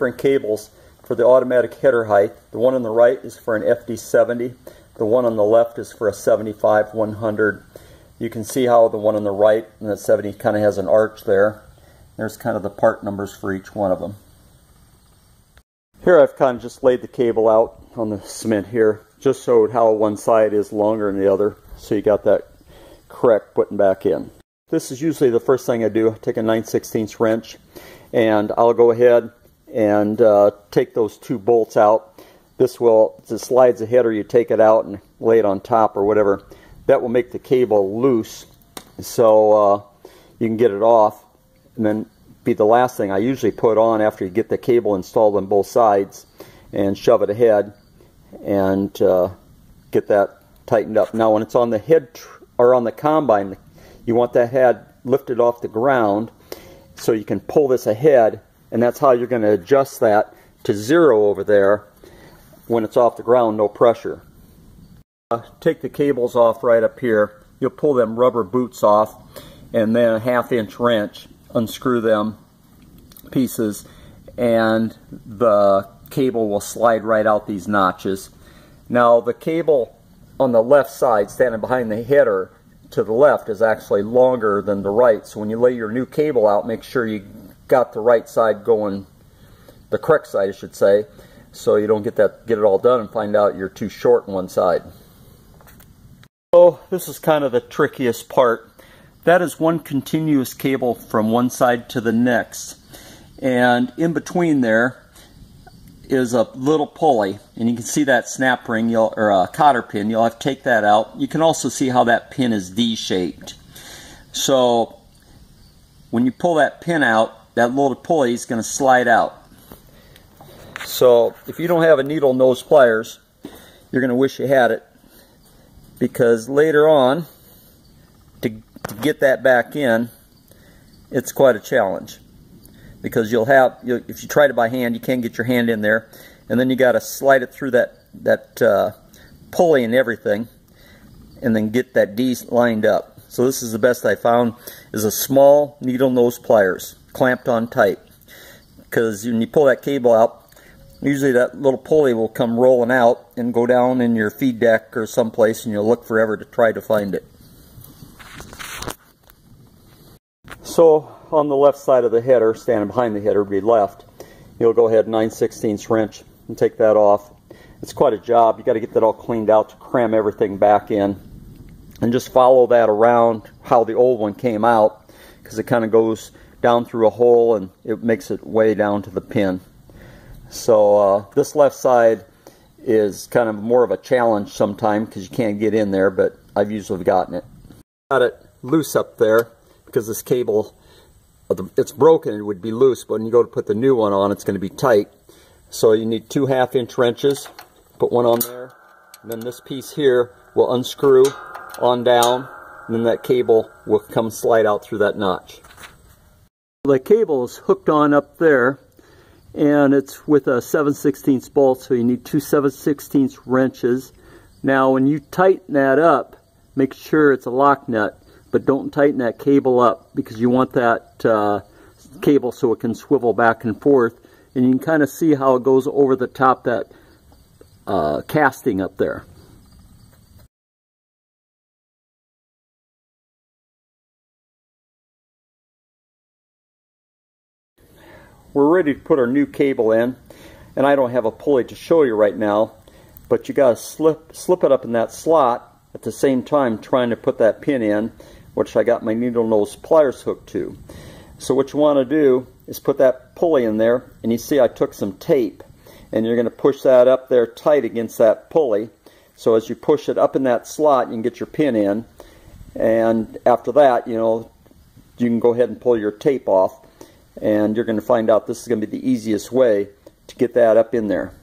different cables for the automatic header height. The one on the right is for an FD70. The one on the left is for a 75-100. You can see how the one on the right and the 70 kind of has an arch there. There's kind of the part numbers for each one of them. Here I've kind of just laid the cable out on the cement here, just showed how one side is longer than the other, so you got that correct putting back in. This is usually the first thing I do. I take a 9/16 wrench and I'll go ahead and take those two bolts out. This slides the header, you take it out and lay it on top or whatever. That will make the cable loose so you can get it off, and then be the last thing I usually put on after you get the cable installed on both sides, and shove it ahead and get that tightened up. Now when it's on the head or on the combine, you want that head lifted off the ground so you can pull this ahead, and that's how you're going to adjust that to 0 over there when it's off the ground, no pressure. Take the cables off right up here. You'll pull them rubber boots off, and then a 1/2-inch wrench, unscrew them pieces, and the cable will slide right out these notches. Now the cable on the left side, standing behind the header to the left, is actually longer than the right, so when you lay your new cable out, make sure you got the right side going, the correct side I should say, so you don't get it all done and find out you're too short on one side. So this is kind of the trickiest part. That is one continuous cable from one side to the next, and in between there is a little pulley, and you can see that snap ring or a cotter pin. You'll have to take that out. You can also see how that pin is D-shaped. So when you pull that pin out, that little pulley is going to slide out. So if you don't have a needle nose pliers, you're going to wish you had it, because later on to get that back in, it's quite a challenge, because if you try it by hand, you can't get your hand in there, and then you got to slide it through that pulley and everything, and then get that D lined up. So this is the best I found, is a small needle nose pliers clamped on tight, because when you pull that cable out, usually that little pulley will come rolling out and go down in your feed deck or someplace, and you'll look forever to try to find it. So on the left side of the header, standing behind the header, be left, you'll go ahead 9/16 wrench and take that off. It's quite a job. You got to get that all cleaned out to cram everything back in, and just follow that around how the old one came out, because it kind of goes down through a hole and it makes it way down to the pin. So this left side is kind of more of a challenge sometimes because you can't get in there, but I've usually gotten it. Got it loose up there because this cable, it's broken, it would be loose, but when you go to put the new one on, it's going to be tight. So you need 2 1/2-inch wrenches, put one on there, and then this piece here will unscrew on down, and then that cable will come slide out through that notch. The cable is hooked on up there, and it's with a 7/16 bolt, so you need 2 7/16 wrenches. Now when you tighten that up, make sure it's a lock nut, but don't tighten that cable up, because you want that cable so it can swivel back and forth, and you can kind of see how it goes over the top that casting up there. We're ready to put our new cable in, and I don't have a pulley to show you right now, but you got to slip it up in that slot at the same time trying to put that pin in, which I got my needle nose pliers hooked to. So what you want to do is put that pulley in there, and you see I took some tape, and you're going to push that up there tight against that pulley. So as you push it up in that slot, you can get your pin in, and after that, you can go ahead and pull your tape off. And you're going to find out this is going to be the easiest way to get that up in there.